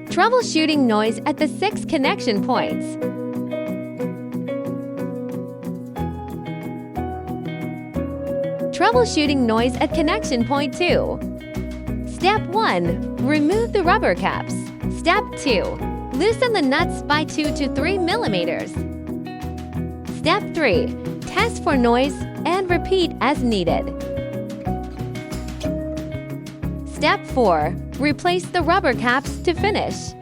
Troubleshooting noise at the 6 connection points. Troubleshooting noise at connection point 2. Step 1. Remove the rubber caps. Step 2. Loosen the nuts by 2 to 3 millimeters. Step 3. Test for noise and repeat as needed. Step 4. Replace the rubber caps to finish.